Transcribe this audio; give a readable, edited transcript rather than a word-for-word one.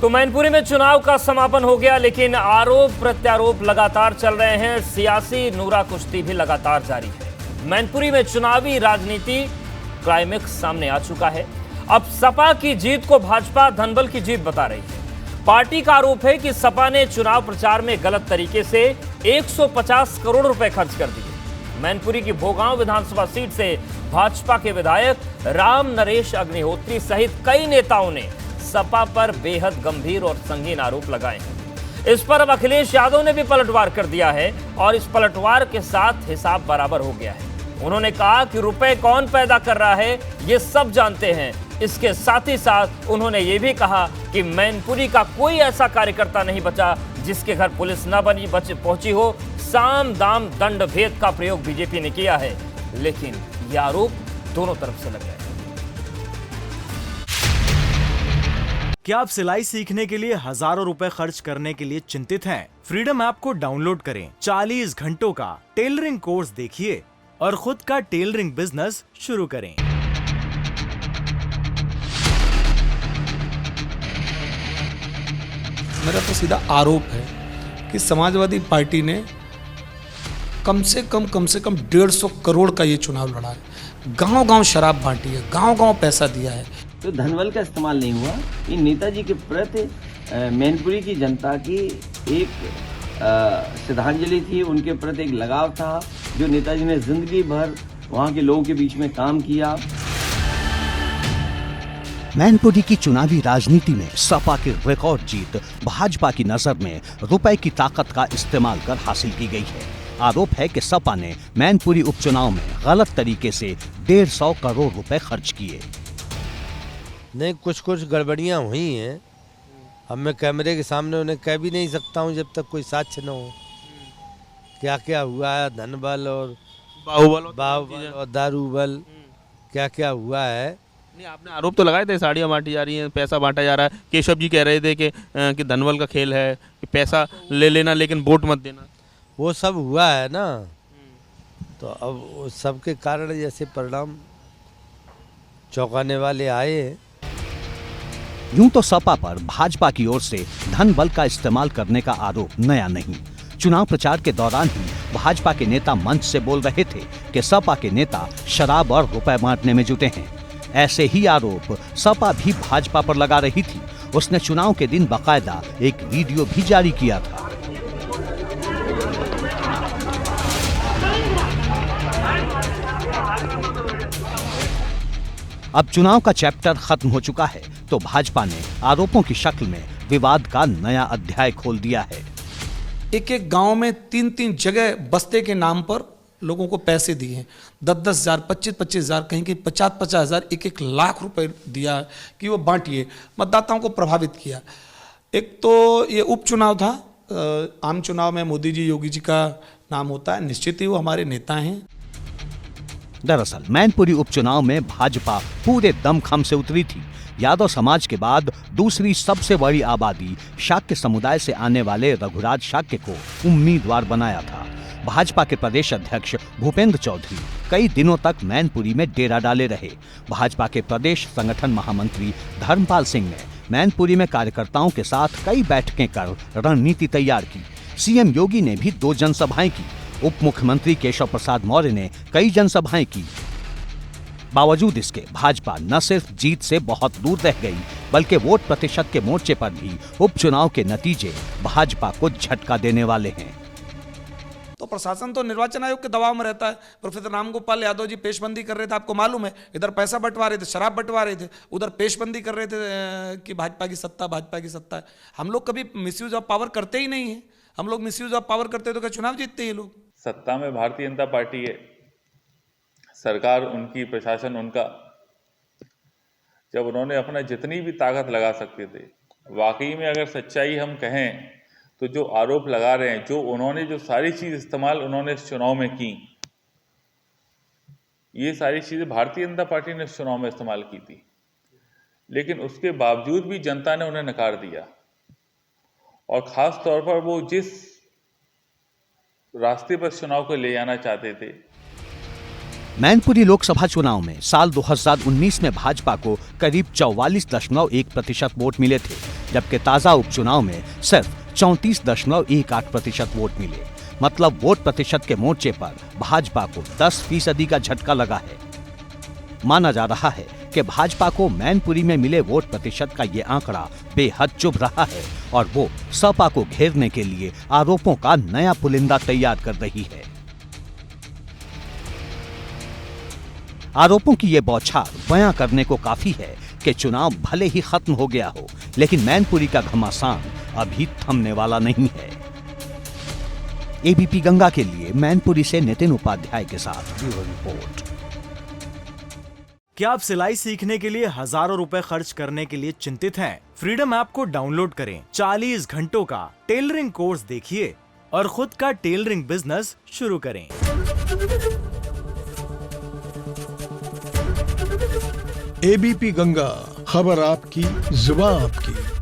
तो मैनपुरी में चुनाव का समापन हो गया, लेकिन आरोप प्रत्यारोप लगातार चल रहे हैं। सियासी नूरा कुश्ती भी लगातार जारी है। मैनपुरी में चुनावी राजनीति क्लाइमेक्स सामने आ चुका है। अब सपा की जीत को भाजपा धनबल की जीत बता रही है। पार्टी का आरोप है कि सपा ने चुनाव प्रचार में गलत तरीके से 150 करोड़ रुपए खर्च कर दिए। मैनपुरी की भोगांव विधानसभा सीट से भाजपा के विधायक राम नरेश अग्निहोत्री सहित कई नेताओं ने सपा पर बेहद गंभीर और संगीन आरोप लगाए हैं। इस पर अब अखिलेश यादव ने भी पलटवार कर दिया है और इस पलटवार के साथ हिसाब बराबर हो गया है। उन्होंने कहा कि रुपए कौन पैदा कर रहा है ये सब जानते हैं। इसके साथ ही साथ उन्होंने ये भी कहा कि मैनपुरी का कोई ऐसा कार्यकर्ता नहीं बचा जिसके घर पुलिस न पहुंची हो। साम दाम दंड भेद का प्रयोग बीजेपी ने किया है, लेकिन यह आरोप दोनों तरफ से लग रहे हैं। क्या आप सिलाई सीखने के लिए हजारों रुपए खर्च करने के लिए चिंतित हैं? फ्रीडम ऐप को डाउनलोड करें, 40 घंटों का टेलरिंग कोर्स देखिए और खुद का टेलरिंग बिजनेस शुरू करें। मेरा तो सीधा आरोप है कि समाजवादी पार्टी ने कम से कम 150 करोड़ का ये चुनाव लड़ा है। गांव-गांव शराब बांटी है, गांव-गांव पैसा दिया है। तो धनबल का इस्तेमाल नहीं हुआ। ये नेताजी के प्रति मैनपुरी की जनता की एक श्रद्धांजलि थी, उनके प्रति एक लगाव था, जो नेताजी ने जिंदगी भर वहाँ के लोगों के बीच में काम किया। मैनपुरी की चुनावी राजनीति में सपा की रिकॉर्ड जीत भाजपा की नजर में रुपए की ताकत का इस्तेमाल कर हासिल की गई है। आरोप है कि सपा ने मैनपुरी उपचुनाव में गलत तरीके से 150 करोड़ रुपए खर्च किए। नहीं, कुछ गड़बड़ियाँ हुई हैं। अब मैं कैमरे के सामने उन्हें कह भी नहीं सकता हूँ जब तक कोई साक्ष्य न हो। क्या क्या हुआ है, धनबल और बाहुबल और दारूबल, क्या क्या हुआ है। नहीं, आपने आरोप तो लगाए थे साड़ियाँ बांटी जा रही हैं, पैसा बांटा जा रहा है। केशव जी कह रहे थे कि धनबल का खेल है कि पैसा ले लेना लेकिन वोट मत देना। वो सब हुआ है ना, तो अब सबके कारण जैसे परिणाम चौंकाने वाले आए हैं। यूं तो सपा पर भाजपा की ओर से धन बल का इस्तेमाल करने का आरोप नया नहीं। चुनाव प्रचार के दौरान ही भाजपा के नेता मंच से बोल रहे थे कि सपा के नेता शराब और रुपए बांटने में जुटे हैं। ऐसे ही आरोप सपा भी भाजपा पर लगा रही थी। उसने चुनाव के दिन बाकायदा एक वीडियो भी जारी किया था। अब चुनाव का चैप्टर खत्म हो चुका है, तो भाजपा ने आरोपों की शक्ल में विवाद का नया अध्याय खोल दिया है। एक एक गांव में 3-3 जगह बस्ते के नाम पर लोगों को पैसे दिए हैं। 10-10 हज़ार, 25-25 हज़ार, कहीं कहीं 50-50 हज़ार, 1-1 लाख रुपए दिया कि वो बांटिए। मतदाताओं को प्रभावित किया। एक तो ये उपचुनाव था। आम चुनाव में मोदी जी, योगी जी का नाम होता है, निश्चित ही वो हमारे नेता हैं। दरअसल मैनपुरी उपचुनाव में भाजपा पूरे दमखम से उतरी थी। यादव समाज के बाद दूसरी सबसे बड़ी आबादी शाक्य समुदाय से आने वाले रघुराज शाक्य को उम्मीदवार बनाया था। भाजपा के प्रदेश अध्यक्ष भूपेंद्र चौधरी कई दिनों तक मैनपुरी में डेरा डाले रहे। भाजपा के प्रदेश संगठन महामंत्री धर्मपाल सिंह ने मैनपुरी में कार्यकर्ताओं के साथ कई बैठकें कर रणनीति तैयार की। सीएम योगी ने भी 2 जनसभाएं की। उप मुख्यमंत्री केशव प्रसाद मौर्य ने कई जनसभाएं की। बावजूद इसके भाजपा न सिर्फ जीत से बहुत दूर रह गई, बल्कि वोट प्रतिशत के मोर्चे पर भी उपचुनाव के नतीजे भाजपा को झटका देने वाले हैं। तो प्रशासन तो निर्वाचन आयोग के दबाव में रहता है। प्रोफेसर रामगोपाल यादव जी पेशबंदी कर रहे थे, आपको मालूम है। इधर पैसा बंटवा रहे थे, शराब बंटवा रहे थे, उधर पेशबंदी कर रहे थे कि भाजपा की सत्ता, भाजपा की सत्ता है। हम लोग कभी मिसयूज ऑफ पावर करते ही नहीं है। हम लोग मिसयूज ऑफ पावर करते तो क्या चुनाव जीतते ये लोग? सत्ता में भारतीय जनता पार्टी है, सरकार उनकी, प्रशासन उनका। जब उन्होंने अपना जितनी भी ताकत लगा सकते थे, वाकई में अगर सच्चाई हम कहें तो जो आरोप लगा रहे हैं, जो उन्होंने जो सारी चीज इस्तेमाल उन्होंने इस चुनाव में की, ये सारी चीजें भारतीय जनता पार्टी ने इस चुनाव में इस्तेमाल की थी। लेकिन उसके बावजूद भी जनता ने उन्हें नकार दिया। और खास तौर पर वो जिस रास्ते पर चुनाव को ले जाना चाहते थे। मैनपुरी लोकसभा चुनाव में साल 2019 में भाजपा को करीब 44.1% वोट मिले थे। जबकि ताजा उपचुनाव में सिर्फ 34.18% वोट मिले। मतलब वोट प्रतिशत के मोर्चे पर भाजपा को 10% का झटका लगा है। माना जा रहा है कि भाजपा को मैनपुरी में मिले वोट प्रतिशत का ये आंकड़ा बेहद चुभ रहा है और वो सपा को घेरने के लिए आरोपों का नया पुलिंदा तैयार कर रही है। आरोपों की ये बौछार बयां करने को काफी है कि चुनाव भले ही खत्म हो गया हो, लेकिन मैनपुरी का घमासान अभी थमने वाला नहीं है। एबीपी गंगा के लिए मैनपुरी से नितिन उपाध्याय के साथ ब्यूरो रिपोर्ट। क्या आप सिलाई सीखने के लिए हजारों रुपए खर्च करने के लिए चिंतित हैं? फ्रीडम ऐप को डाउनलोड करें, 40 घंटों का टेलरिंग कोर्स देखिए और खुद का टेलरिंग बिजनेस शुरू करें। एबीपी गंगा, खबर आपकी, जुबान आपकी।